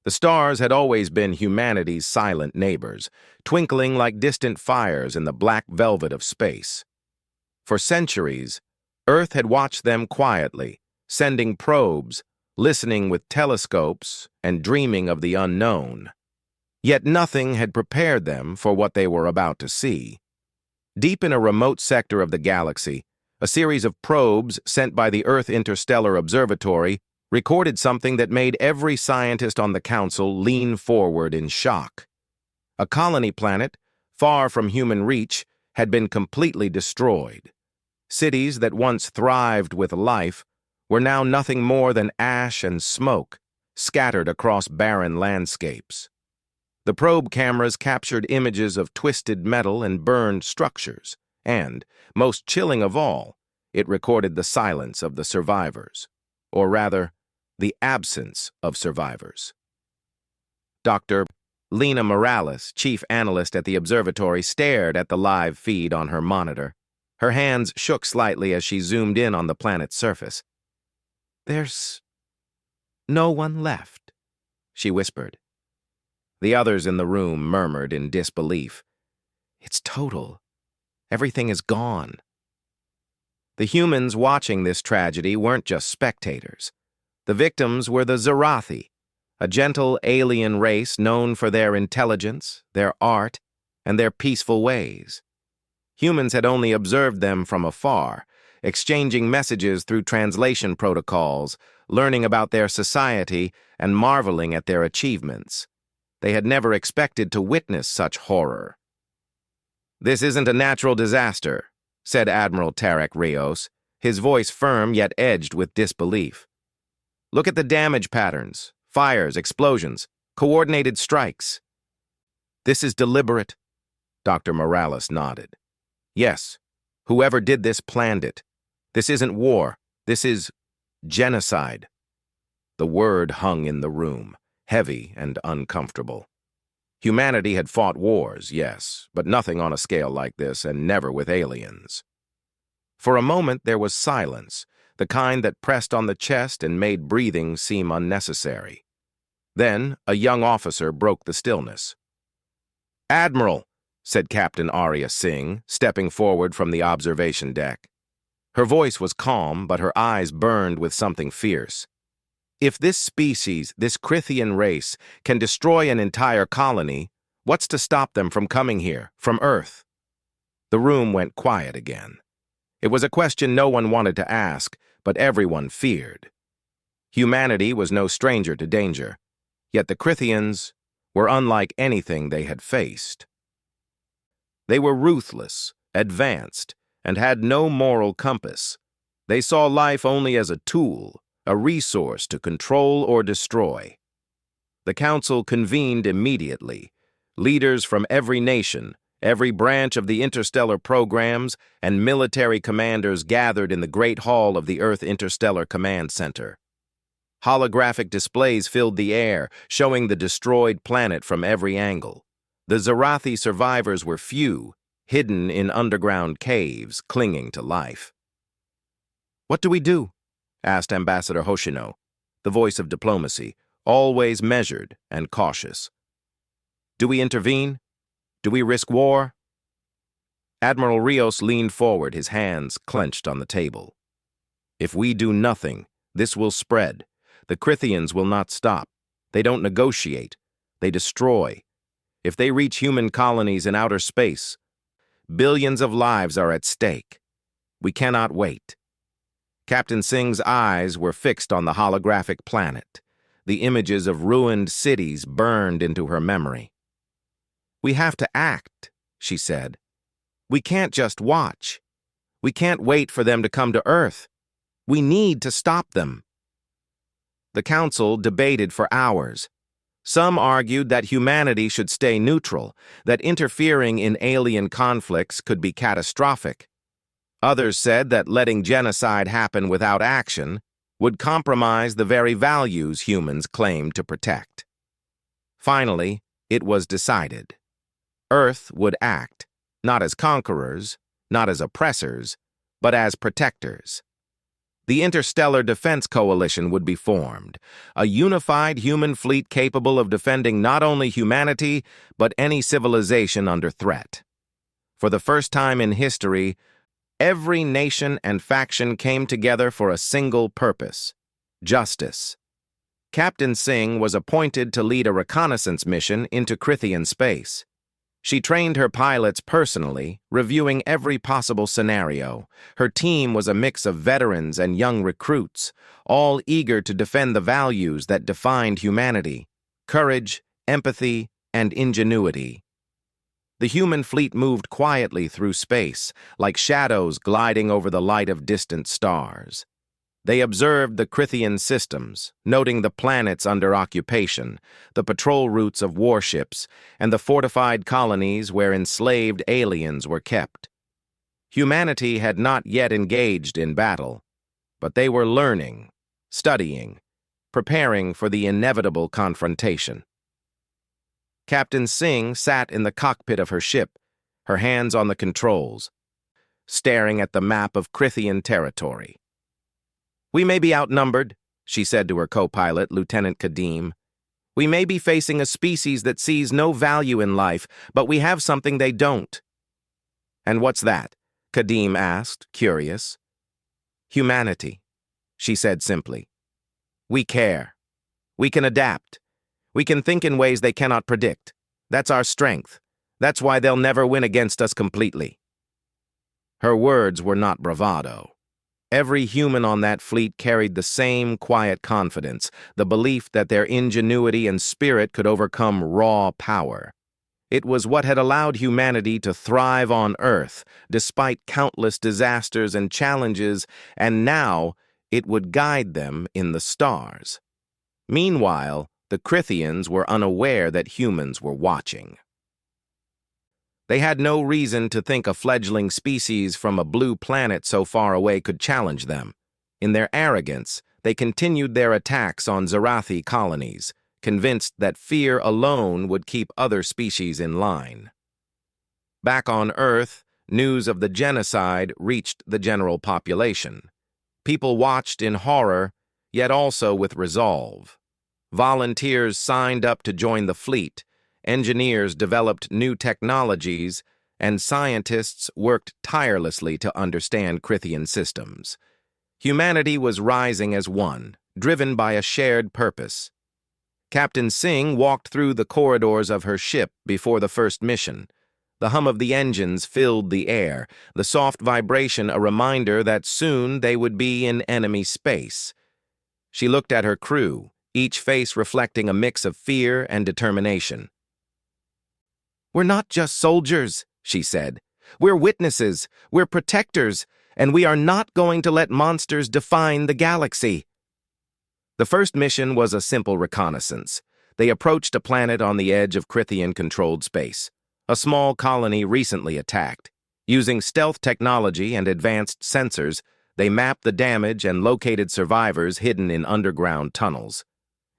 The stars had always been humanity's silent neighbors, twinkling like distant fires in the black velvet of space. For centuries, Earth had watched them quietly, sending probes, listening with telescopes, and dreaming of the unknown. Yet nothing had prepared them for what they were about to see. Deep in a remote sector of the galaxy, a series of probes sent by the Earth Interstellar Observatory recorded something that made every scientist on the Council lean forward in shock. A colony planet, far from human reach, had been completely destroyed. Cities that once thrived with life were now nothing more than ash and smoke, scattered across barren landscapes. The probe cameras captured images of twisted metal and burned structures, and, most chilling of all, it recorded the silence of the survivors, or rather, the absence of survivors. Dr. Lena Morales, chief analyst at the observatory, stared at the live feed on her monitor. Her hands shook slightly as she zoomed in on the planet's surface. "There's no one left," she whispered. The others in the room murmured in disbelief. "It's total. Everything is gone." The humans watching this tragedy weren't just spectators. The victims were the Zarathi, a gentle alien race known for their intelligence, their art, and their peaceful ways. Humans had only observed them from afar, exchanging messages through translation protocols, learning about their society, and marveling at their achievements. They had never expected to witness such horror. "This isn't a natural disaster," said Admiral Tarek Rios, his voice firm yet edged with disbelief. "Look at the damage patterns, fires, explosions, coordinated strikes." "This is deliberate," Dr. Morales nodded. "Yes, whoever did this planned it. This isn't war. This is genocide." The word hung in the room, heavy and uncomfortable. Humanity had fought wars, yes, but nothing on a scale like this, and never with aliens. For a moment there was silence, the kind that pressed on the chest and made breathing seem unnecessary. Then a young officer broke the stillness. "Admiral," said Captain Arya Singh, stepping forward from the observation deck. Her voice was calm, but her eyes burned with something fierce. "If this species, this Krithian race, can destroy an entire colony, what's to stop them from coming here, from Earth?" The room went quiet again. It was a question no one wanted to ask, but everyone feared. Humanity was no stranger to danger, yet the Krithians were unlike anything they had faced. They were ruthless, advanced, and had no moral compass. They saw life only as a tool, a resource to control or destroy. The Council convened immediately. Leaders from every nation, every branch of the interstellar programs, and military commanders gathered in the Great Hall of the Earth Interstellar Command Center. Holographic displays filled the air, showing the destroyed planet from every angle. The Zarathi survivors were few, hidden in underground caves, clinging to life. "What do we do?" asked Ambassador Hoshino, the voice of diplomacy, always measured and cautious. "Do we intervene? Do we risk war?" Admiral Rios leaned forward, his hands clenched on the table. "If we do nothing, this will spread. The Krithians will not stop. They don't negotiate. They destroy. If they reach human colonies in outer space, billions of lives are at stake. We cannot wait." Captain Singh's eyes were fixed on the holographic planet. The images of ruined cities burned into her memory. "We have to act," she said. "We can't just watch. We can't wait for them to come to Earth. We need to stop them." The Council debated for hours. Some argued that humanity should stay neutral, that interfering in alien conflicts could be catastrophic. Others said that letting genocide happen without action would compromise the very values humans claim to protect. Finally, it was decided. Earth would act, not as conquerors, not as oppressors, but as protectors. The Interstellar Defense Coalition would be formed, a unified human fleet capable of defending not only humanity, but any civilization under threat. For the first time in history, every nation and faction came together for a single purpose: justice. Captain Singh was appointed to lead a reconnaissance mission into Crythian space. She trained her pilots personally, reviewing every possible scenario. Her team was a mix of veterans and young recruits, all eager to defend the values that defined humanity: courage, empathy, and ingenuity. The human fleet moved quietly through space, like shadows gliding over the light of distant stars. They observed the Crythian systems, noting the planets under occupation, the patrol routes of warships, and the fortified colonies where enslaved aliens were kept. Humanity had not yet engaged in battle, but they were learning, studying, preparing for the inevitable confrontation. Captain Singh sat in the cockpit of her ship, her hands on the controls, staring at the map of Crythian territory. "We may be outnumbered," she said to her co-pilot, Lieutenant Kadim. "We may be facing a species that sees no value in life, but we have something they don't." "And what's that?" Kadim asked, curious. "Humanity," she said simply. "We care. We can adapt. We can think in ways they cannot predict. That's our strength. That's why they'll never win against us completely." Her words were not bravado. Every human on that fleet carried the same quiet confidence, the belief that their ingenuity and spirit could overcome raw power. It was what had allowed humanity to thrive on Earth, despite countless disasters and challenges, and now it would guide them in the stars. Meanwhile, the Crythians were unaware that humans were watching. They had no reason to think a fledgling species from a blue planet so far away could challenge them. In their arrogance, they continued their attacks on Zarathi colonies, convinced that fear alone would keep other species in line. Back on Earth, news of the genocide reached the general population. People watched in horror, yet also with resolve. Volunteers signed up to join the fleet. Engineers developed new technologies, and scientists worked tirelessly to understand Crythian systems. Humanity was rising as one, driven by a shared purpose. Captain Singh walked through the corridors of her ship before the first mission. The hum of the engines filled the air, the soft vibration a reminder that soon they would be in enemy space. She looked at her crew, each face reflecting a mix of fear and determination. "We're not just soldiers," she said. "We're witnesses, we're protectors, and we are not going to let monsters define the galaxy." The first mission was a simple reconnaissance. They approached a planet on the edge of Crythian-controlled space, a small colony recently attacked. Using stealth technology and advanced sensors, they mapped the damage and located survivors hidden in underground tunnels.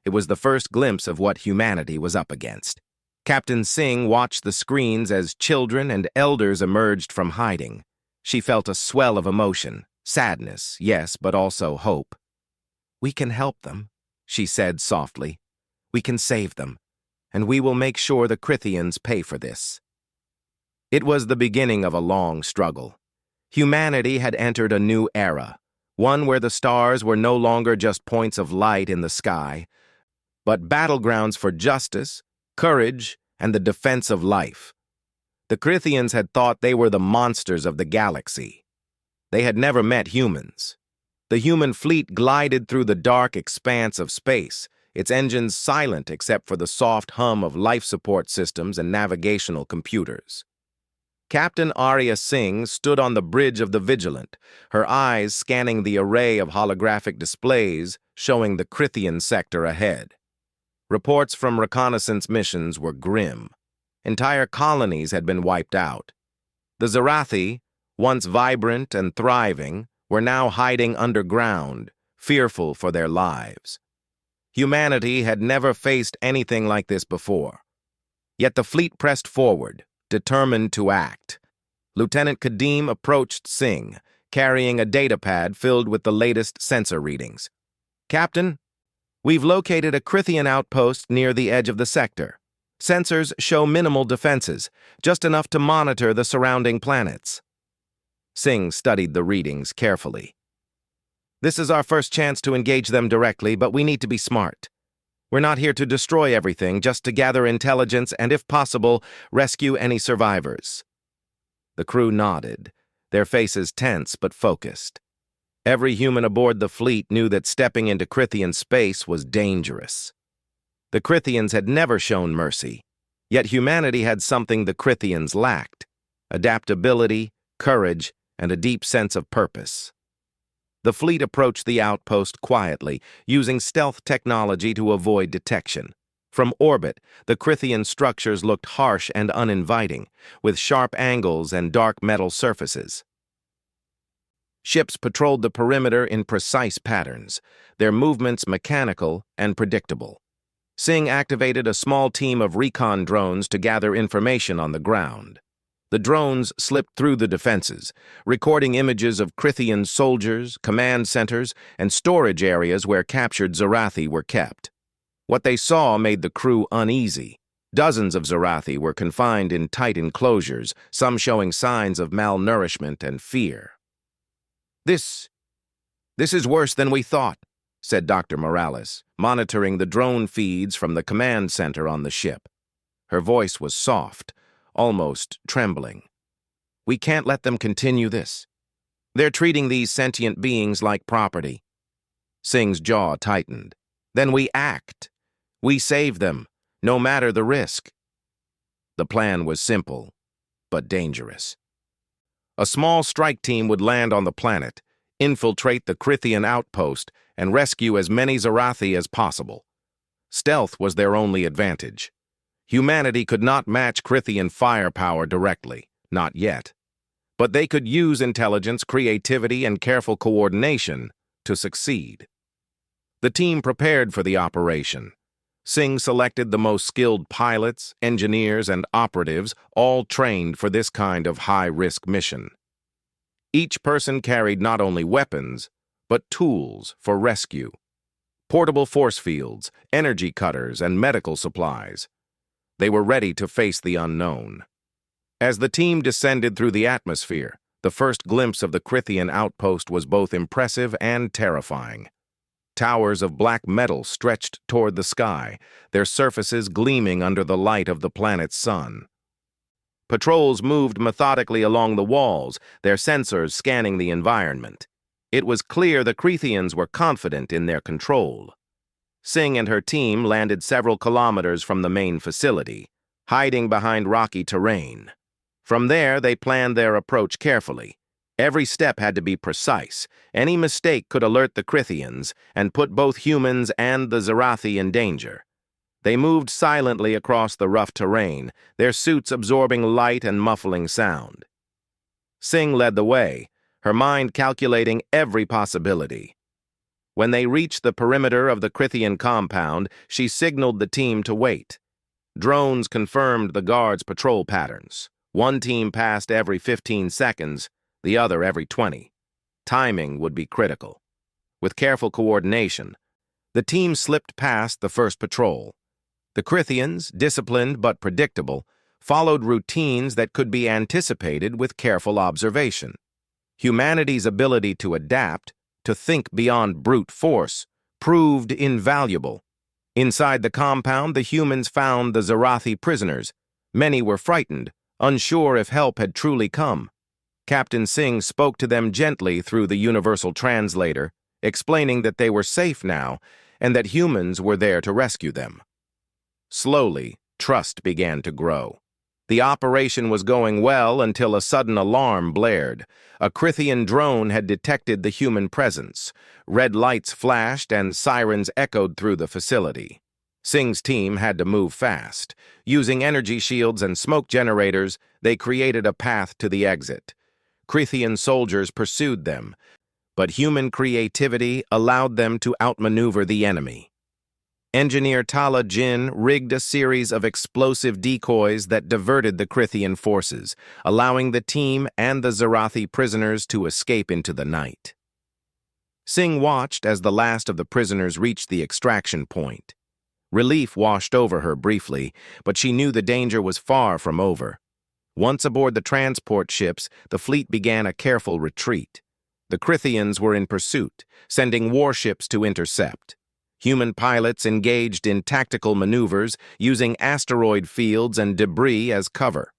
It was the first glimpse of what humanity was up against. Captain Singh watched the screens as children and elders emerged from hiding. She felt a swell of emotion, sadness, yes, but also hope. "We can help them," she said softly. "We can save them, and we will make sure the Crythians pay for this." It was the beginning of a long struggle. Humanity had entered a new era, one where the stars were no longer just points of light in the sky, but battlegrounds for justice, courage, and the defense of life. The Crythians had thought they were the monsters of the galaxy. They had never met humans. The human fleet glided through the dark expanse of space, its engines silent except for the soft hum of life support systems and navigational computers. Captain Arya Singh stood on the bridge of the Vigilant, her eyes scanning the array of holographic displays showing the Crythian sector ahead. Reports from reconnaissance missions were grim. Entire colonies had been wiped out. The Zarathi, once vibrant and thriving, were now hiding underground, fearful for their lives. Humanity had never faced anything like this before. Yet the fleet pressed forward, determined to act. Lieutenant Kadim approached Singh, carrying a datapad filled with the latest sensor readings. "Captain, we've located a Crythian outpost near the edge of the sector. Sensors show minimal defenses, just enough to monitor the surrounding planets." Singh studied the readings carefully. "This is our first chance to engage them directly, but we need to be smart. We're not here to destroy everything, just to gather intelligence and, if possible, rescue any survivors." The crew nodded, their faces tense but focused. Every human aboard the fleet knew that stepping into Crythian space was dangerous. The Crythians had never shown mercy, yet humanity had something the Crythians lacked: adaptability, courage, and a deep sense of purpose. The fleet approached the outpost quietly, using stealth technology to avoid detection. From orbit, the Crythian structures looked harsh and uninviting, with sharp angles and dark metal surfaces. Ships patrolled the perimeter in precise patterns, their movements mechanical and predictable. Singh activated a small team of recon drones to gather information on the ground. The drones slipped through the defenses, recording images of Crythian soldiers, command centers, and storage areas where captured Zarathi were kept. What they saw made the crew uneasy. Dozens of Zarathi were confined in tight enclosures, some showing signs of malnourishment and fear. This is worse than we thought," said Dr. Morales, monitoring the drone feeds from the command center on the ship. Her voice was soft, almost trembling. "We can't let them continue this. They're treating these sentient beings like property." Singh's jaw tightened. "Then we act. We save them, no matter the risk." The plan was simple, but dangerous. A small strike team would land on the planet, infiltrate the Crythian outpost, and rescue as many Zarathi as possible. Stealth was their only advantage. Humanity could not match Crythian firepower directly, not yet. But they could use intelligence, creativity, and careful coordination to succeed. The team prepared for the operation. Singh selected the most skilled pilots, engineers, and operatives, all trained for this kind of high-risk mission. Each person carried not only weapons, but tools for rescue: portable force fields, energy cutters, and medical supplies. They were ready to face the unknown. As the team descended through the atmosphere, the first glimpse of the Crythian outpost was both impressive and terrifying. Towers of black metal stretched toward the sky, their surfaces gleaming under the light of the planet's sun. Patrols moved methodically along the walls, their sensors scanning the environment. It was clear the Crythians were confident in their control. Singh and her team landed several kilometers from the main facility, hiding behind rocky terrain. From there, they planned their approach carefully. Every step had to be precise. Any mistake could alert the Crythians and put both humans and the Zarathi in danger. They moved silently across the rough terrain, their suits absorbing light and muffling sound. Singh led the way, her mind calculating every possibility. When they reached the perimeter of the Crythian compound, she signaled the team to wait. Drones confirmed the guards' patrol patterns. One team passed every 15 seconds, the other every 20. Timing would be critical. With careful coordination, the team slipped past the first patrol. The Crythians, disciplined but predictable, followed routines that could be anticipated with careful observation. Humanity's ability to adapt, to think beyond brute force, proved invaluable. Inside the compound, the humans found the Zarathi prisoners. Many were frightened, unsure if help had truly come. Captain Singh spoke to them gently through the universal translator, explaining that they were safe now and that humans were there to rescue them. Slowly, trust began to grow. The operation was going well until a sudden alarm blared. A Crythian drone had detected the human presence. Red lights flashed and sirens echoed through the facility. Singh's team had to move fast. Using energy shields and smoke generators, they created a path to the exit. Crythian soldiers pursued them, but human creativity allowed them to outmaneuver the enemy. Engineer Tala Jin rigged a series of explosive decoys that diverted the Krithian forces, allowing the team and the Zarathi prisoners to escape into the night. Singh watched as the last of the prisoners reached the extraction point. Relief washed over her briefly, but she knew the danger was far from over. Once aboard the transport ships, the fleet began a careful retreat. The Krithians were in pursuit, sending warships to intercept. Human pilots engaged in tactical maneuvers, using asteroid fields and debris as cover.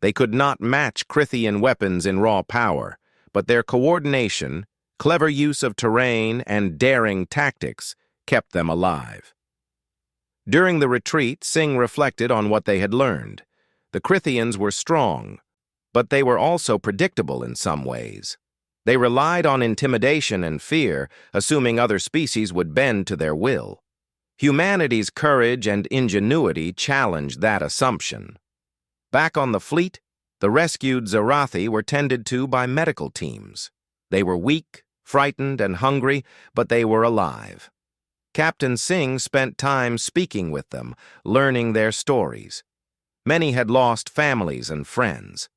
They could not match Krithian weapons in raw power, but their coordination, clever use of terrain, and daring tactics kept them alive. During the retreat, Singh reflected on what they had learned. The Krithians were strong, but they were also predictable in some ways. They relied on intimidation and fear, assuming other species would bend to their will. Humanity's courage and ingenuity challenged that assumption. Back on the fleet, the rescued Zarathi were tended to by medical teams. They were weak, frightened, and hungry, but they were alive. Captain Singh spent time speaking with them, learning their stories. Many had lost families and friends.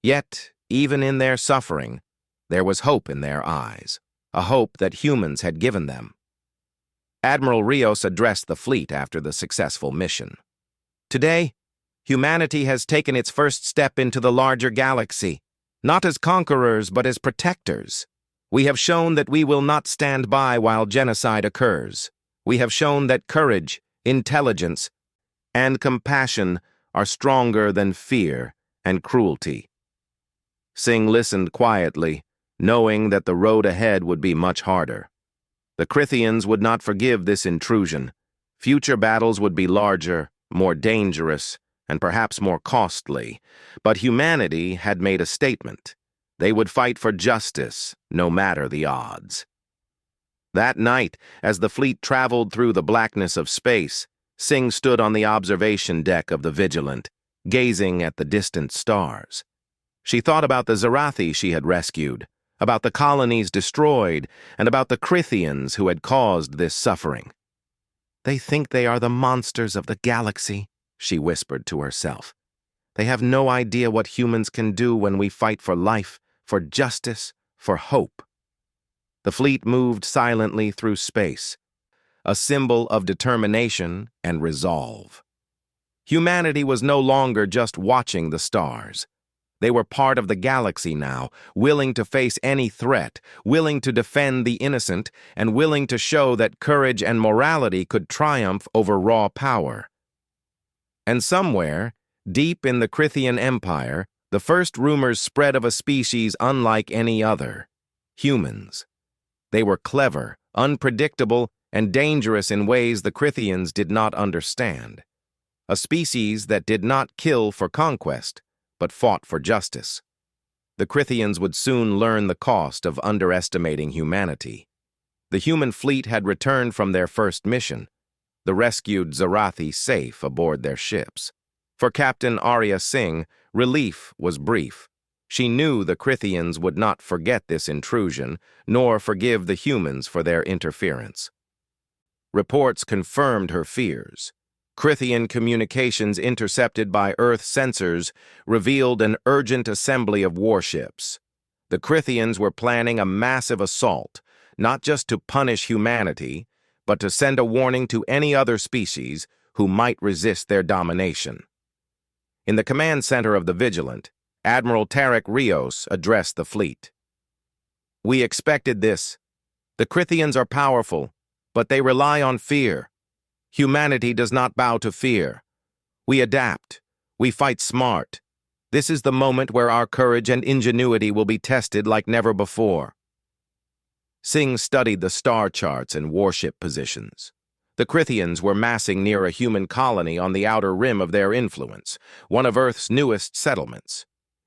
Yet, even in their suffering, there was hope in their eyes, a hope that humans had given them. Admiral Rios addressed the fleet after the successful mission. Today, humanity has taken its first step into the larger galaxy, not as conquerors but as protectors. We have shown that we will not stand by while genocide occurs. We have shown that courage, intelligence, and compassion are stronger than fear and cruelty. Singh listened quietly, knowing that the road ahead would be much harder. The Krithians would not forgive this intrusion. Future battles would be larger, more dangerous, and perhaps more costly. But humanity had made a statement. They would fight for justice, no matter the odds. That night, as the fleet traveled through the blackness of space, Singh stood on the observation deck of the Vigilant, gazing at the distant stars. She thought about the Zarathi she had rescued, about the colonies destroyed, and about the Krithians who had caused this suffering. "They think they are the monsters of the galaxy," she whispered to herself. "They have no idea what humans can do when we fight for life, for justice, for hope." The fleet moved silently through space, a symbol of determination and resolve. Humanity was no longer just watching the stars. They were part of the galaxy now, willing to face any threat, willing to defend the innocent, and willing to show that courage and morality could triumph over raw power. And somewhere, deep in the Krithian Empire, the first rumors spread of a species unlike any other: humans. They were clever, unpredictable, and dangerous in ways the Krithians did not understand. A species that did not kill for conquest, but fought for justice. The Krithians would soon learn the cost of underestimating humanity. The human fleet had returned from their first mission, the rescued Zarathi safe aboard their ships. For Captain Arya Singh, relief was brief. She knew the Krithians would not forget this intrusion, nor forgive the humans for their interference. Reports confirmed her fears. Krithian communications intercepted by Earth sensors revealed an urgent assembly of warships. The Krithians were planning a massive assault, not just to punish humanity, but to send a warning to any other species who might resist their domination. In the command center of the Vigilant, Admiral Tarek Rios addressed the fleet. "We expected this. The Krithians are powerful, but they rely on fear. Humanity does not bow to fear. We adapt. We fight smart. This is the moment where our courage and ingenuity will be tested like never before." Singh studied the star charts and warship positions. The Krithians were massing near a human colony on the outer rim of their influence, one of Earth's newest settlements.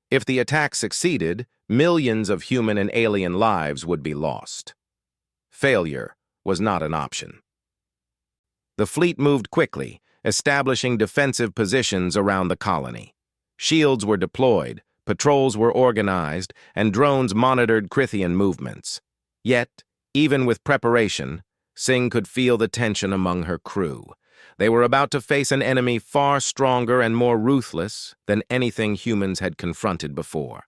If the attack succeeded, millions of human and alien lives would be lost. Failure was not an option. The fleet moved quickly, establishing defensive positions around the colony. Shields were deployed, patrols were organized, and drones monitored Krithian movements. Yet, even with preparation, Singh could feel the tension among her crew. They were about to face an enemy far stronger and more ruthless than anything humans had confronted before.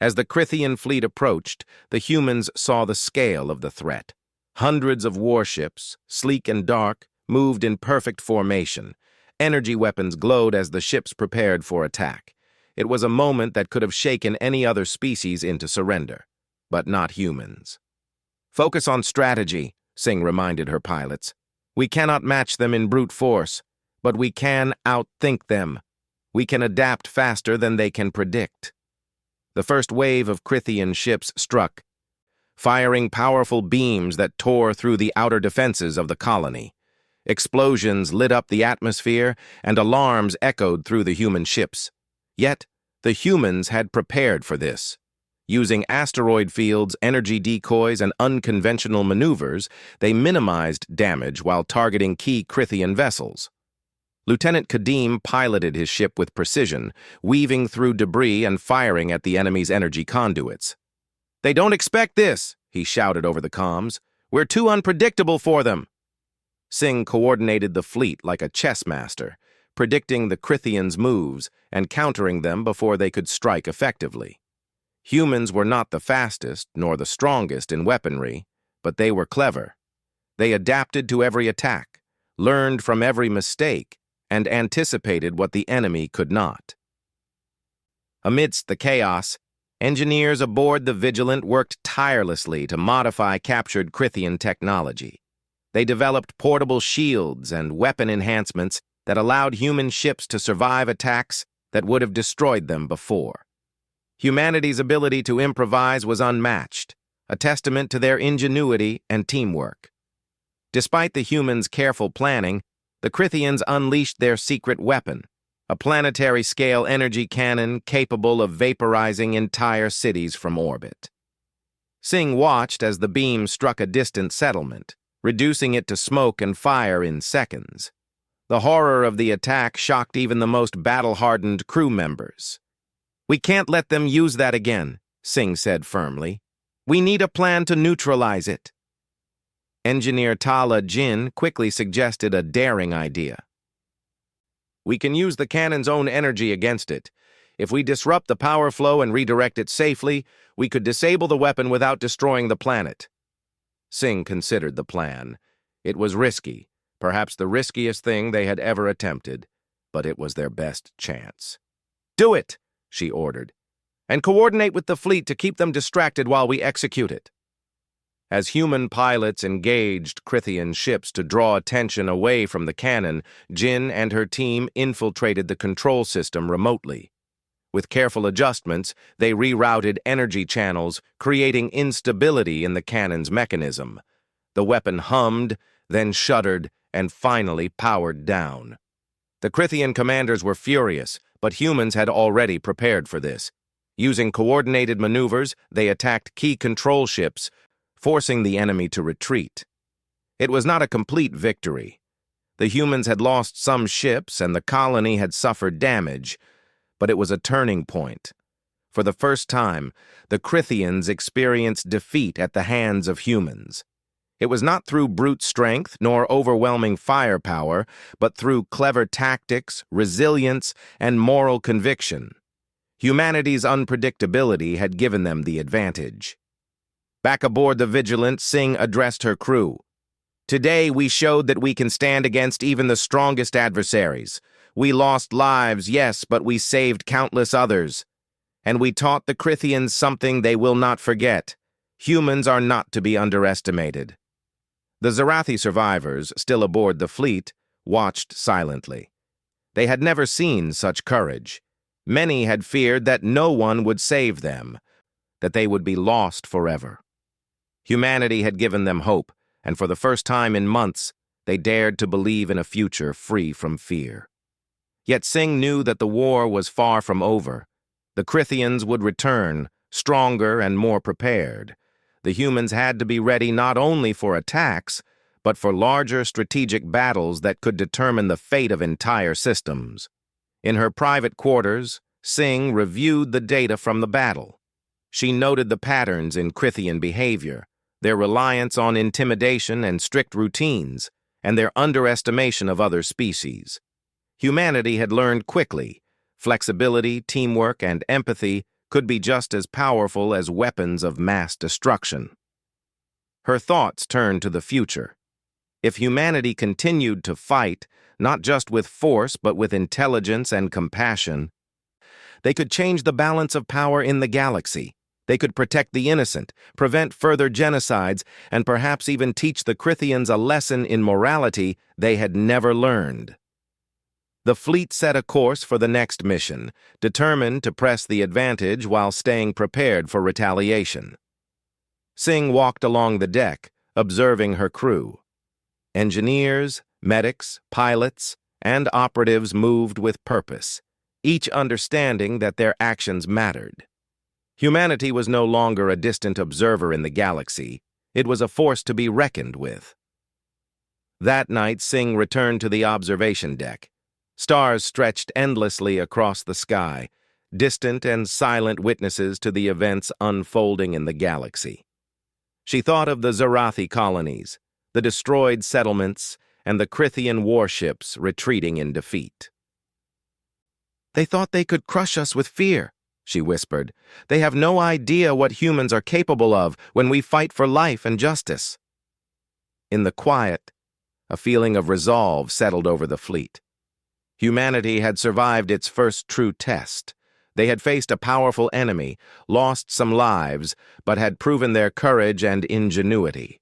As the Krithian fleet approached, the humans saw the scale of the threat. Hundreds of warships, sleek and dark, moved in perfect formation. Energy weapons glowed as the ships prepared for attack. It was a moment that could have shaken any other species into surrender, but not humans. "Focus on strategy," Singh reminded her pilots. "We cannot match them in brute force, but we can outthink them. We can adapt faster than they can predict." The first wave of Krithian ships struck, firing powerful beams that tore through the outer defenses of the colony. Explosions lit up the atmosphere, and alarms echoed through the human ships. Yet, the humans had prepared for this. Using asteroid fields, energy decoys, and unconventional maneuvers, they minimized damage while targeting key Krithian vessels. Lieutenant Kadim piloted his ship with precision, weaving through debris and firing at the enemy's energy conduits. "They don't expect this," he shouted over the comms. "We're too unpredictable for them." Singh coordinated the fleet like a chess master, predicting the Krithians' moves and countering them before they could strike effectively. Humans were not the fastest nor the strongest in weaponry, but they were clever. They adapted to every attack, learned from every mistake, and anticipated what the enemy could not. Amidst the chaos, engineers aboard the Vigilant worked tirelessly to modify captured Krithian technology. They developed portable shields and weapon enhancements that allowed human ships to survive attacks that would have destroyed them before. Humanity's ability to improvise was unmatched, a testament to their ingenuity and teamwork. Despite the humans' careful planning, the Krithians unleashed their secret weapon, a planetary-scale energy cannon capable of vaporizing entire cities from orbit. Singh watched as the beam struck a distant settlement, reducing it to smoke and fire in seconds. The horror of the attack shocked even the most battle-hardened crew members. "We can't let them use that again," Singh said firmly. "We need a plan to neutralize it." Engineer Tala Jin quickly suggested a daring idea. "We can use the cannon's own energy against it. If we disrupt the power flow and redirect it safely, we could disable the weapon without destroying the planet." Singh considered the plan. It was risky, perhaps the riskiest thing they had ever attempted, but it was their best chance. "Do it," she ordered, "and coordinate with the fleet to keep them distracted while we execute it." As human pilots engaged Krithian ships to draw attention away from the cannon, Jin and her team infiltrated the control system remotely. With careful adjustments, they rerouted energy channels, creating instability in the cannon's mechanism. The weapon hummed, then shuddered, and finally powered down. The Krithian commanders were furious, but humans had already prepared for this. Using coordinated maneuvers, they attacked key control ships, forcing the enemy to retreat. It was not a complete victory. The humans had lost some ships and the colony had suffered damage, but it was a turning point. For the first time, the Krithians experienced defeat at the hands of humans. It was not through brute strength nor overwhelming firepower, but through clever tactics, resilience, and moral conviction. Humanity's unpredictability had given them the advantage. Back aboard the Vigilant, Singh addressed her crew. "Today we showed that we can stand against even the strongest adversaries. We lost lives, yes, but we saved countless others. And we taught the Krithians something they will not forget. Humans are not to be underestimated." The Zarathi survivors, still aboard the fleet, watched silently. They had never seen such courage. Many had feared that no one would save them, that they would be lost forever. Humanity had given them hope, and for the first time in months, they dared to believe in a future free from fear. Yet Singh knew that the war was far from over. The Krithians would return, stronger and more prepared. The humans had to be ready not only for attacks, but for larger strategic battles that could determine the fate of entire systems. In her private quarters, Singh reviewed the data from the battle. She noted the patterns in Krithian behavior, their reliance on intimidation and strict routines, and their underestimation of other species. Humanity had learned quickly. Flexibility, teamwork, and empathy could be just as powerful as weapons of mass destruction. Her thoughts turned to the future. If humanity continued to fight, not just with force but with intelligence and compassion, they could change the balance of power in the galaxy. They could protect the innocent, prevent further genocides, and perhaps even teach the Crythians a lesson in morality they had never learned. The fleet set a course for the next mission, determined to press the advantage while staying prepared for retaliation. Singh walked along the deck, observing her crew. Engineers, medics, pilots, and operatives moved with purpose, each understanding that their actions mattered. Humanity was no longer a distant observer in the galaxy. It was a force to be reckoned with. That night, Singh returned to the observation deck. Stars stretched endlessly across the sky, distant and silent witnesses to the events unfolding in the galaxy. She thought of the Zarathi colonies, the destroyed settlements, and the Crythian warships retreating in defeat. "They thought they could crush us with fear," she whispered. "They have no idea what humans are capable of when we fight for life and justice." In the quiet, a feeling of resolve settled over the fleet. Humanity had survived its first true test. They had faced a powerful enemy, lost some lives, but had proven their courage and ingenuity.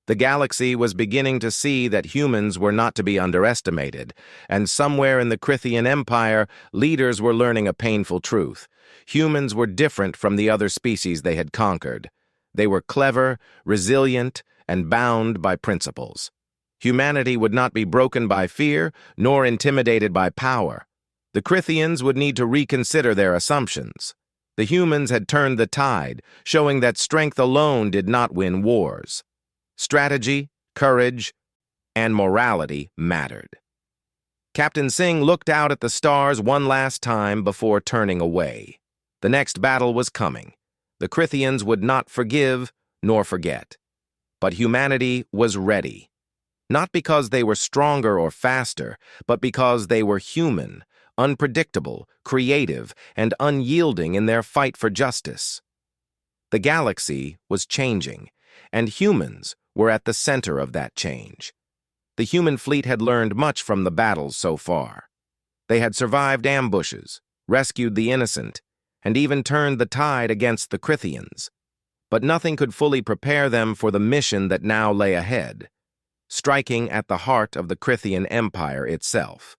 The galaxy was beginning to see that humans were not to be underestimated, and somewhere in the Crythian Empire, leaders were learning a painful truth. Humans were different from the other species they had conquered. They were clever, resilient, and bound by principles. Humanity would not be broken by fear, nor intimidated by power. The Crythians would need to reconsider their assumptions. The humans had turned the tide, showing that strength alone did not win wars. Strategy, courage, and morality mattered. Captain Singh looked out at the stars one last time before turning away. The next battle was coming. The Crythians would not forgive nor forget. But humanity was ready. Not because they were stronger or faster, but because they were human, unpredictable, creative, and unyielding in their fight for justice. The galaxy was changing, and humans were at the center of that change. The human fleet had learned much from the battles so far. They had survived ambushes, rescued the innocent, and even turned the tide against the Crythians. But nothing could fully prepare them for the mission that now lay ahead, striking at the heart of the Crythian Empire itself.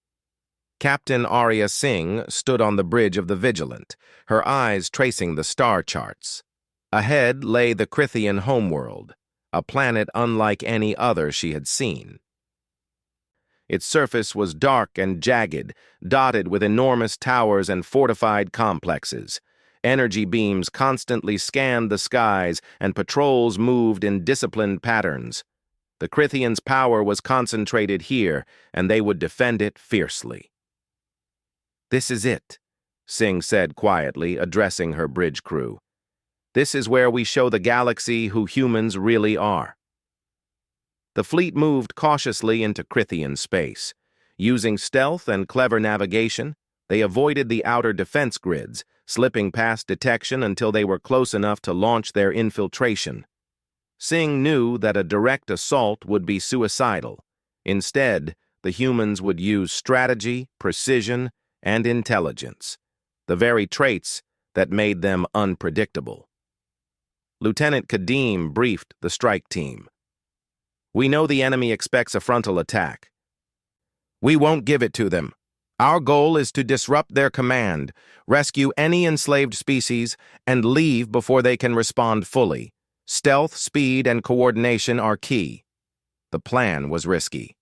Captain Arya Singh stood on the bridge of the Vigilant, her eyes tracing the star charts. Ahead lay the Crythian homeworld, a planet unlike any other she had seen. Its surface was dark and jagged, dotted with enormous towers and fortified complexes. Energy beams constantly scanned the skies, and patrols moved in disciplined patterns. The Crythians' power was concentrated here, and they would defend it fiercely. "This is it," Singh said quietly, addressing her bridge crew. "This is where we show the galaxy who humans really are." The fleet moved cautiously into Crythian space. Using stealth and clever navigation, they avoided the outer defense grids, slipping past detection until they were close enough to launch their infiltration. Singh knew that a direct assault would be suicidal. Instead, the humans would use strategy, precision, and intelligence, the very traits that made them unpredictable. Lieutenant Kadim briefed the strike team. "We know the enemy expects a frontal attack. We won't give it to them. Our goal is to disrupt their command, rescue any enslaved species, and leave before they can respond fully. Stealth, speed, and coordination are key." The plan was risky.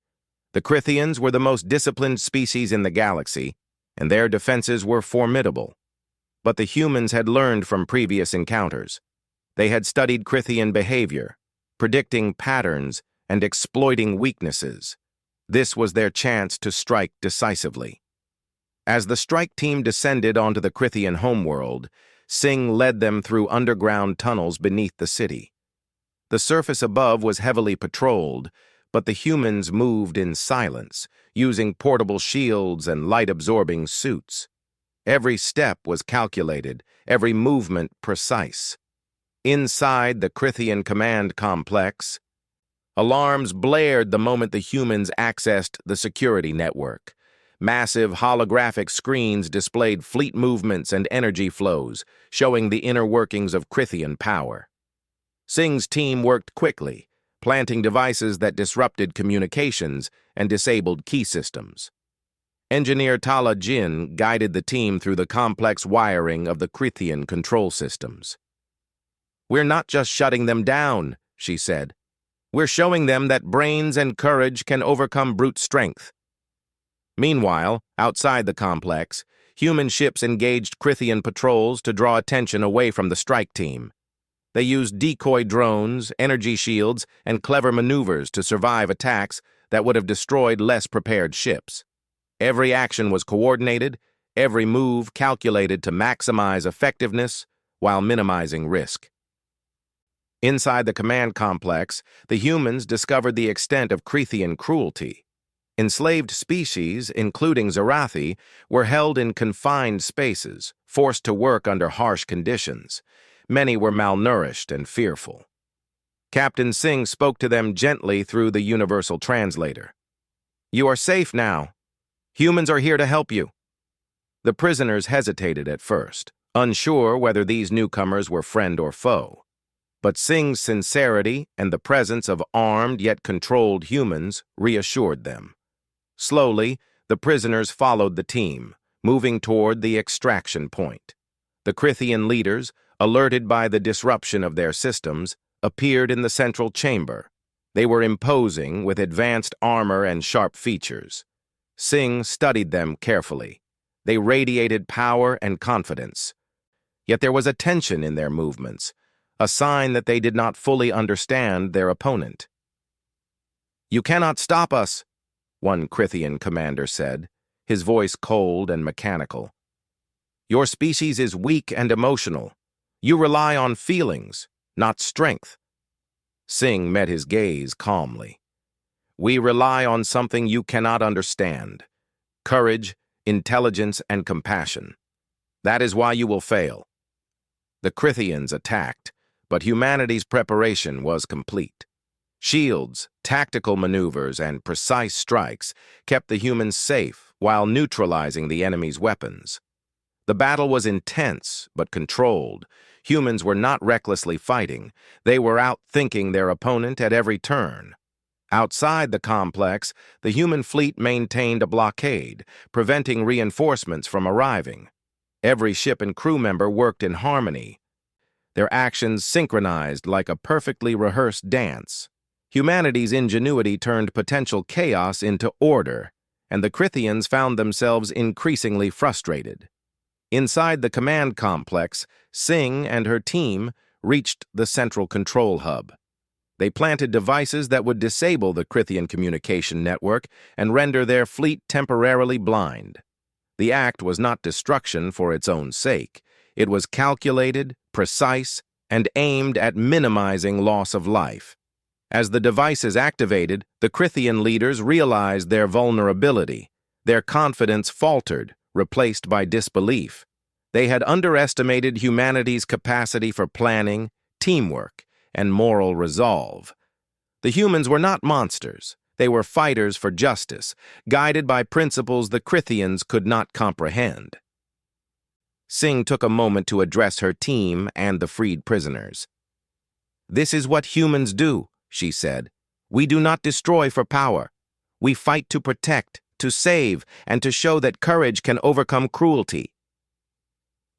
The Crythians were the most disciplined species in the galaxy, and their defenses were formidable. But the humans had learned from previous encounters. They had studied Crythian behavior, predicting patterns and exploiting weaknesses. This was their chance to strike decisively. As the strike team descended onto the Crythian homeworld, Singh led them through underground tunnels beneath the city. The surface above was heavily patrolled, but the humans moved in silence, using portable shields and light-absorbing suits. Every step was calculated, every movement precise. Inside the Crythian command complex, alarms blared the moment the humans accessed the security network. Massive holographic screens displayed fleet movements and energy flows, showing the inner workings of Crythian power. Sing's team worked quickly, planting devices that disrupted communications and disabled key systems. Engineer Tala Jin guided the team through the complex wiring of the Crythian control systems. "We're not just shutting them down," she said. "We're showing them that brains and courage can overcome brute strength." Meanwhile, outside the complex, human ships engaged Crythian patrols to draw attention away from the strike team. They used decoy drones, energy shields, and clever maneuvers to survive attacks that would have destroyed less prepared ships. Every action was coordinated, every move calculated to maximize effectiveness while minimizing risk. Inside the command complex, the humans discovered the extent of Crythian cruelty. Enslaved species, including Zarathi, were held in confined spaces, forced to work under harsh conditions. Many were malnourished and fearful. Captain Singh spoke to them gently through the universal translator. "You are safe now. Humans are here to help you." The prisoners hesitated at first, unsure whether these newcomers were friend or foe. But Singh's sincerity and the presence of armed yet controlled humans reassured them. Slowly, the prisoners followed the team, moving toward the extraction point. The Crythian leaders, alerted by the disruption of their systems, appeared in the central chamber. They were imposing, with advanced armor and sharp features. Singh studied them carefully. They radiated power and confidence. Yet there was a tension in their movements, a sign that they did not fully understand their opponent. "You cannot stop us," one Crythian commander said, his voice cold and mechanical. "Your species is weak and emotional. You rely on feelings, not strength." Singh met his gaze calmly. "We rely on something you cannot understand: courage, intelligence, and compassion. That is why you will fail." The Crythians attacked, but humanity's preparation was complete. Shields, tactical maneuvers, and precise strikes kept the humans safe while neutralizing the enemy's weapons. The battle was intense but controlled. Humans were not recklessly fighting. They were outthinking their opponent at every turn. Outside the complex, the human fleet maintained a blockade, preventing reinforcements from arriving. Every ship and crew member worked in harmony, their actions synchronized like a perfectly rehearsed dance. Humanity's ingenuity turned potential chaos into order, and the Crythians found themselves increasingly frustrated. Inside the command complex, Singh and her team reached the central control hub. They planted devices that would disable the Crythian communication network and render their fleet temporarily blind. The act was not destruction for its own sake. It was calculated, precise, and aimed at minimizing loss of life. As the devices activated, the Crythian leaders realized their vulnerability. Their confidence faltered, replaced by disbelief. They had underestimated humanity's capacity for planning, teamwork, and moral resolve. The humans were not monsters. They were fighters for justice, guided by principles the Crythians could not comprehend. Singh took a moment to address her team and the freed prisoners. "This is what humans do," she said. "We do not destroy for power. We fight to protect, to save, and to show that courage can overcome cruelty."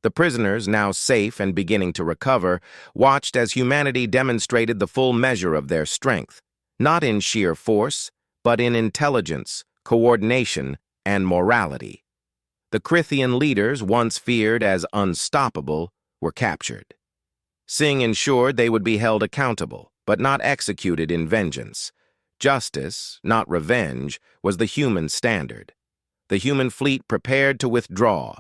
The prisoners, now safe and beginning to recover, watched as humanity demonstrated the full measure of their strength, not in sheer force, but in intelligence, coordination, and morality. The Crythian leaders, once feared as unstoppable, were captured. Singh ensured they would be held accountable, but not executed in vengeance. Justice, not revenge, was the human standard. The human fleet prepared to withdraw.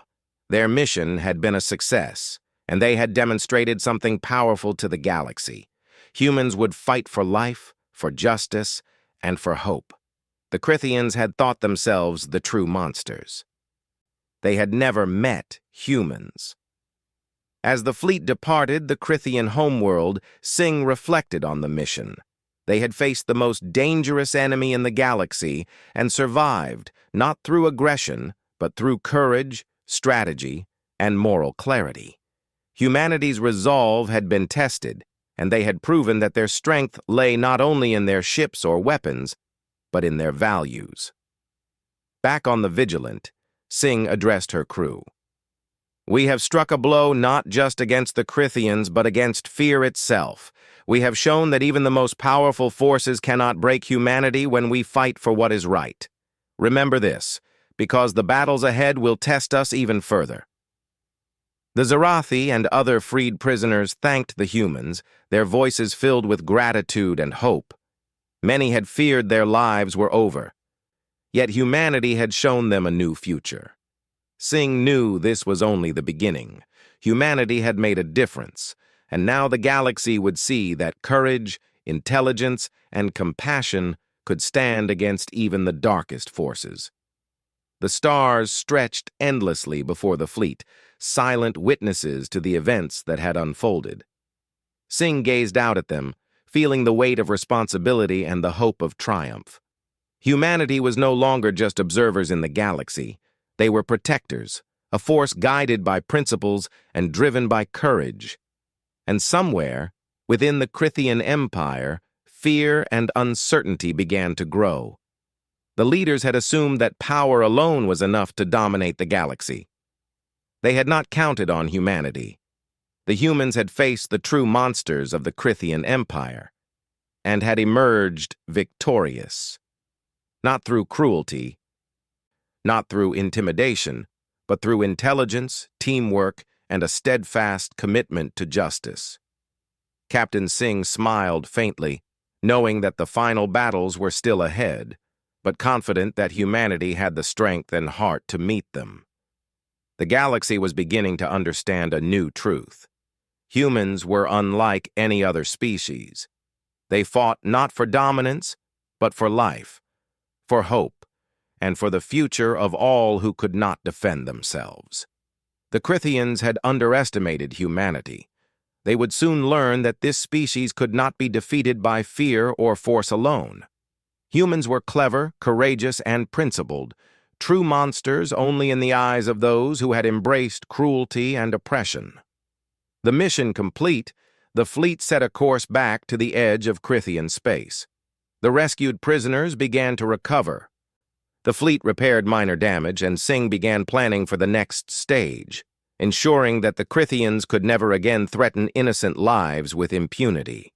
Their mission had been a success, and they had demonstrated something powerful to the galaxy. Humans would fight for life, for justice, and for hope. The Crythians had thought themselves the true monsters. They had never met humans. As the fleet departed the Crythian homeworld, Singh reflected on the mission. They had faced the most dangerous enemy in the galaxy and survived, not through aggression, but through courage, strategy, and moral clarity. Humanity's resolve had been tested, and they had proven that their strength lay not only in their ships or weapons, but in their values. Back on the Vigilant, Singh addressed her crew. "We have struck a blow not just against the Crythians, but against fear itself. We have shown that even the most powerful forces cannot break humanity when we fight for what is right. Remember this, because the battles ahead will test us even further." The Zarathi and other freed prisoners thanked the humans, their voices filled with gratitude and hope. Many had feared their lives were over, yet humanity had shown them a new future. Singh knew this was only the beginning. Humanity had made a difference, and now the galaxy would see that courage, intelligence, and compassion could stand against even the darkest forces. The stars stretched endlessly before the fleet, silent witnesses to the events that had unfolded. Singh gazed out at them, feeling the weight of responsibility and the hope of triumph. Humanity was no longer just observers in the galaxy. They were protectors, a force guided by principles and driven by courage. And somewhere, within the Crythian Empire, fear and uncertainty began to grow. The leaders had assumed that power alone was enough to dominate the galaxy. They had not counted on humanity. The humans had faced the true monsters of the Crythian Empire and had emerged victorious. Not through cruelty, not through intimidation, but through intelligence, teamwork, and a steadfast commitment to justice. Captain Singh smiled faintly, knowing that the final battles were still ahead, but confident that humanity had the strength and heart to meet them. The galaxy was beginning to understand a new truth. Humans were unlike any other species. They fought not for dominance, but for life, for hope, and for the future of all who could not defend themselves. The Crythians had underestimated humanity. They would soon learn that this species could not be defeated by fear or force alone. Humans were clever, courageous, and principled, true monsters only in the eyes of those who had embraced cruelty and oppression. The mission complete, the fleet set a course back to the edge of Crythian space. The rescued prisoners began to recover. The fleet repaired minor damage, and Singh began planning for the next stage, ensuring that the Crythians could never again threaten innocent lives with impunity.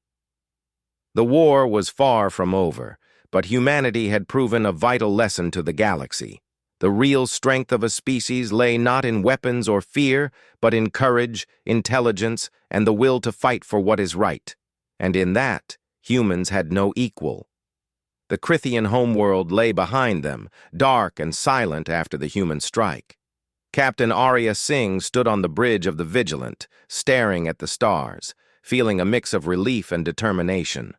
The war was far from over, but humanity had proven a vital lesson to the galaxy. The real strength of a species lay not in weapons or fear, but in courage, intelligence, and the will to fight for what is right. And in that, humans had no equal. The Crythian homeworld lay behind them, dark and silent after the human strike. Captain Arya Singh stood on the bridge of the Vigilant, staring at the stars, feeling a mix of relief and determination.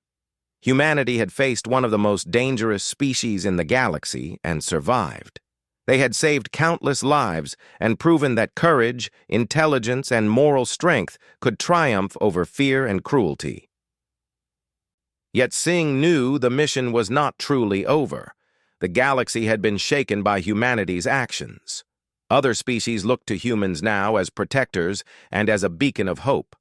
Humanity had faced one of the most dangerous species in the galaxy and survived. They had saved countless lives and proven that courage, intelligence, and moral strength could triumph over fear and cruelty. Yet Singh knew the mission was not truly over. The galaxy had been shaken by humanity's actions. Other species looked to humans now as protectors and as a beacon of hope.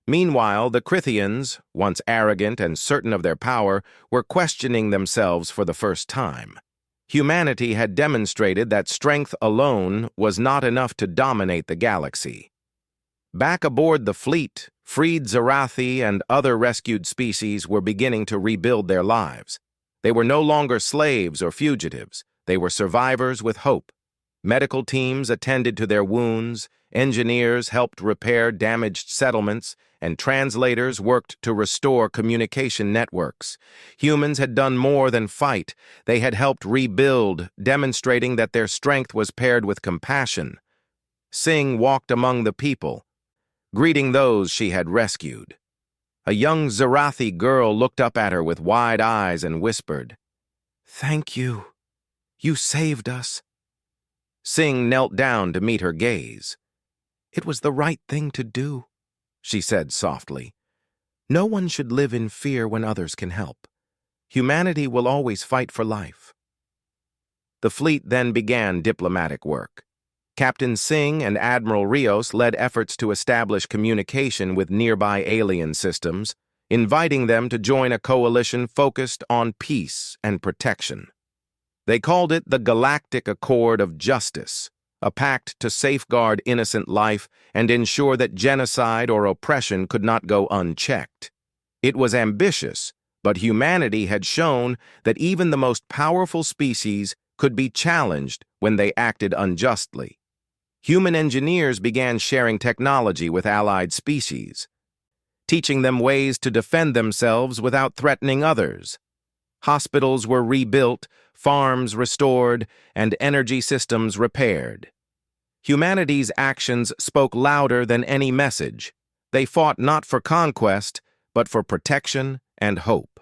Meanwhile, the Crythians, once arrogant and certain of their power, were questioning themselves for the first time. Humanity had demonstrated that strength alone was not enough to dominate the galaxy. Back aboard the fleet, freed Zarathi and other rescued species were beginning to rebuild their lives. They were no longer slaves or fugitives. They were survivors with hope. Medical teams attended to their wounds, engineers helped repair damaged settlements, and translators worked to restore communication networks. Humans had done more than fight. They had helped rebuild, demonstrating that their strength was paired with compassion. Singh walked among the people, greeting those she had rescued. A young Zarathi girl looked up at her with wide eyes and whispered, "Thank you. You saved us." Sing knelt down to meet her gaze. "It was the right thing to do," she said softly. "No one should live in fear when others can help. Humanity will always fight for life." The fleet then began diplomatic work. Captain Singh and Admiral Rios led efforts to establish communication with nearby alien systems, inviting them to join a coalition focused on peace and protection. They called it the Galactic Accord of Justice, a pact to safeguard innocent life and ensure that genocide or oppression could not go unchecked. It was ambitious, but humanity had shown that even the most powerful species could be challenged when they acted unjustly. Human engineers began sharing technology with allied species, teaching them ways to defend themselves without threatening others. Hospitals were rebuilt, farms restored, and energy systems repaired. Humanity's actions spoke louder than any message. They fought not for conquest, but for protection and hope.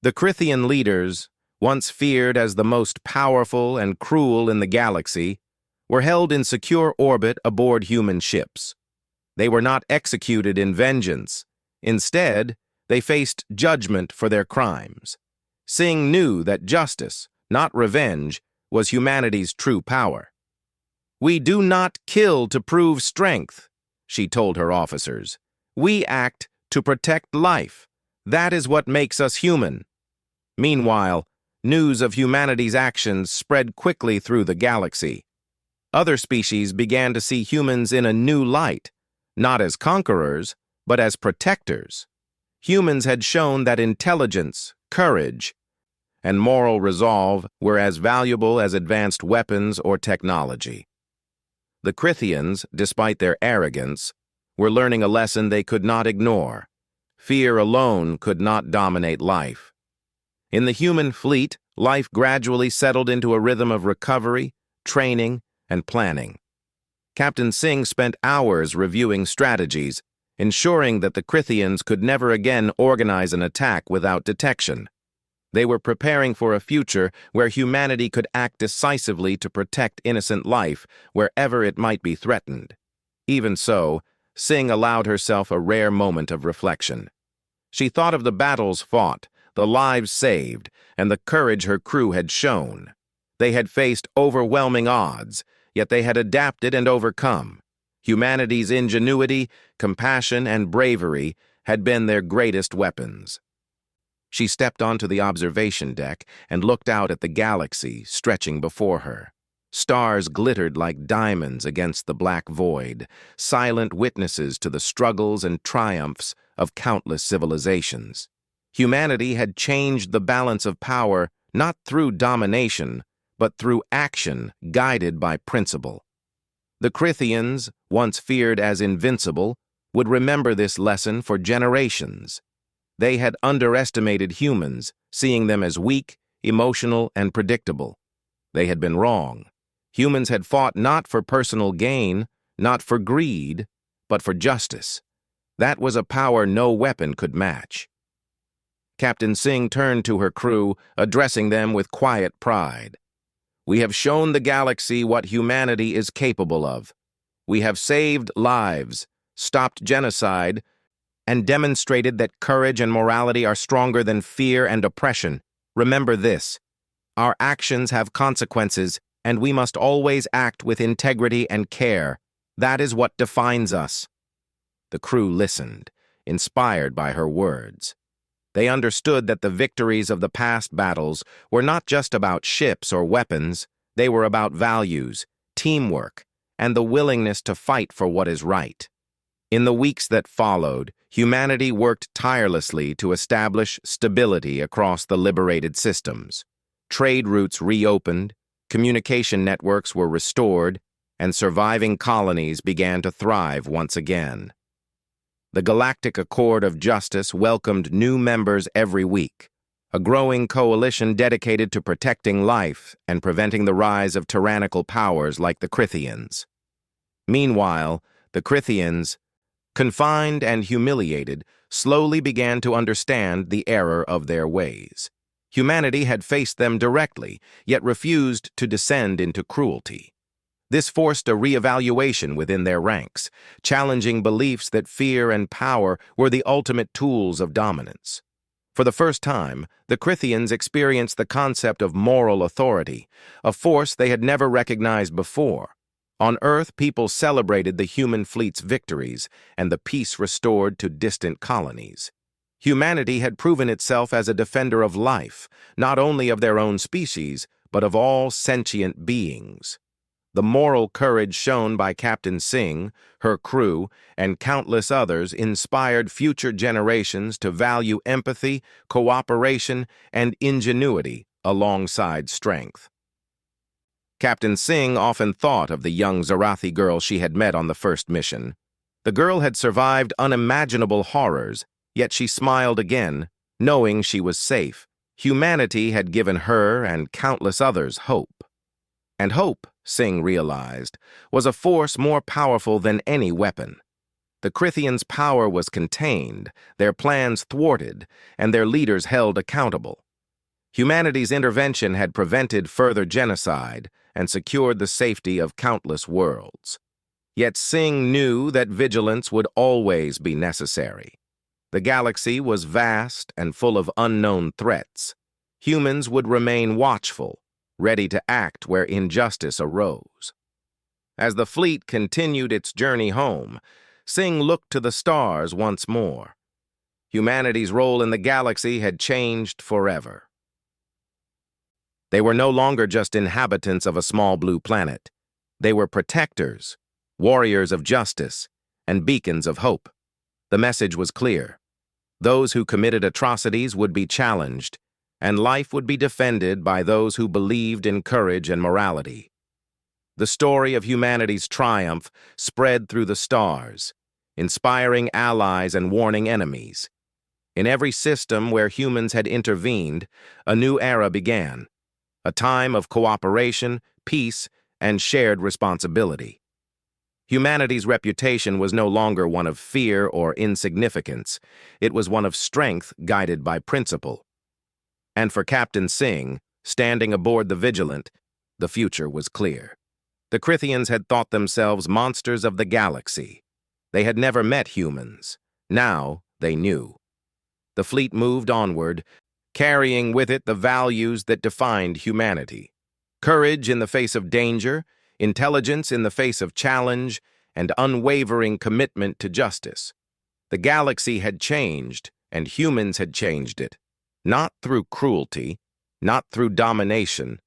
The Crythian leaders, once feared as the most powerful and cruel in the galaxy, were held in secure orbit aboard human ships. They were not executed in vengeance. Instead, they faced judgment for their crimes. Singh knew that justice, not revenge, was humanity's true power. "We do not kill to prove strength," she told her officers. "We act to protect life. That is what makes us human." Meanwhile, news of humanity's actions spread quickly through the galaxy. Other species began to see humans in a new light, not as conquerors, but as protectors. Humans had shown that intelligence, courage, and moral resolve were as valuable as advanced weapons or technology. The Crythians, despite their arrogance, were learning a lesson they could not ignore. Fear alone could not dominate life. In the human fleet, life gradually settled into a rhythm of recovery, training, and planning. Captain Singh spent hours reviewing strategies, ensuring that the Crythians could never again organize an attack without detection. They were preparing for a future where humanity could act decisively to protect innocent life wherever it might be threatened. Even so, Singh allowed herself a rare moment of reflection. She thought of the battles fought, the lives saved, and the courage her crew had shown. They had faced overwhelming odds, yet they had adapted and overcome. Humanity's ingenuity, compassion, and bravery had been their greatest weapons. She stepped onto the observation deck and looked out at the galaxy stretching before her. Stars glittered like diamonds against the black void, silent witnesses to the struggles and triumphs of countless civilizations. Humanity had changed the balance of power not through domination, but through action guided by principle. The Crythians, once feared as invincible, would remember this lesson for generations. They had underestimated humans, seeing them as weak, emotional, and predictable. They had been wrong. Humans had fought not for personal gain, not for greed, but for justice. That was a power no weapon could match. Captain Singh turned to her crew, addressing them with quiet pride. "We have shown the galaxy what humanity is capable of. We have saved lives, stopped genocide, and demonstrated that courage and morality are stronger than fear and oppression. Remember this: our actions have consequences, and we must always act with integrity and care. That is what defines us." The crew listened, inspired by her words. They understood that the victories of the past battles were not just about ships or weapons. They were about values, teamwork, and the willingness to fight for what is right. In the weeks that followed, humanity worked tirelessly to establish stability across the liberated systems. Trade routes reopened, communication networks were restored, and surviving colonies began to thrive once again. The Galactic Accord of Justice welcomed new members every week, a growing coalition dedicated to protecting life and preventing the rise of tyrannical powers like the Crythians. Meanwhile, the Crythians, confined and humiliated, slowly began to understand the error of their ways. Humanity had faced them directly, yet refused to descend into cruelty. This forced a reevaluation within their ranks, challenging beliefs that fear and power were the ultimate tools of dominance. For the first time, the Crythians experienced the concept of moral authority, a force they had never recognized before. On Earth, people celebrated the human fleet's victories and the peace restored to distant colonies. Humanity had proven itself as a defender of life, not only of their own species, but of all sentient beings. The moral courage shown by Captain Singh, her crew, and countless others inspired future generations to value empathy, cooperation, and ingenuity alongside strength. Captain Singh often thought of the young Zarathi girl she had met on the first mission. The girl had survived unimaginable horrors, yet she smiled again, knowing she was safe. Humanity had given her and countless others hope. And hope, Singh realized, was a force more powerful than any weapon. The Crythians' power was contained, their plans thwarted, and their leaders held accountable. Humanity's intervention had prevented further genocide and secured the safety of countless worlds. Yet Singh knew that vigilance would always be necessary. The galaxy was vast and full of unknown threats. Humans would remain watchful, ready to act where injustice arose. As the fleet continued its journey home, Singh looked to the stars once more. Humanity's role in the galaxy had changed forever. They were no longer just inhabitants of a small blue planet. They were protectors, warriors of justice, and beacons of hope. The message was clear. Those who committed atrocities would be challenged, and life would be defended by those who believed in courage and morality. The story of humanity's triumph spread through the stars, inspiring allies and warning enemies. In every system where humans had intervened, a new era began, a time of cooperation, peace, and shared responsibility. Humanity's reputation was no longer one of fear or insignificance. It was one of strength guided by principle. And for Captain Singh, standing aboard the Vigilant, the future was clear. The Crythians had thought themselves monsters of the galaxy. They had never met humans. Now they knew. The fleet moved onward, carrying with it the values that defined humanity. Courage in the face of danger, intelligence in the face of challenge, and unwavering commitment to justice. The galaxy had changed, and humans had changed it. Not through cruelty, not through domination,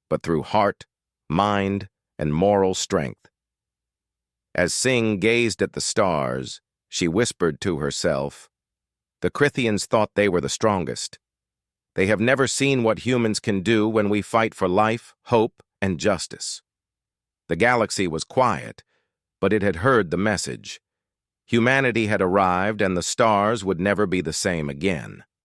but through heart, mind, and moral strength. As Singh gazed at the stars, she whispered to herself, "The Crythians thought they were the strongest. They have never seen what humans can do when we fight for life, hope, and justice." The galaxy was quiet, but it had heard the message. Humanity had arrived, and the stars would never be the same again.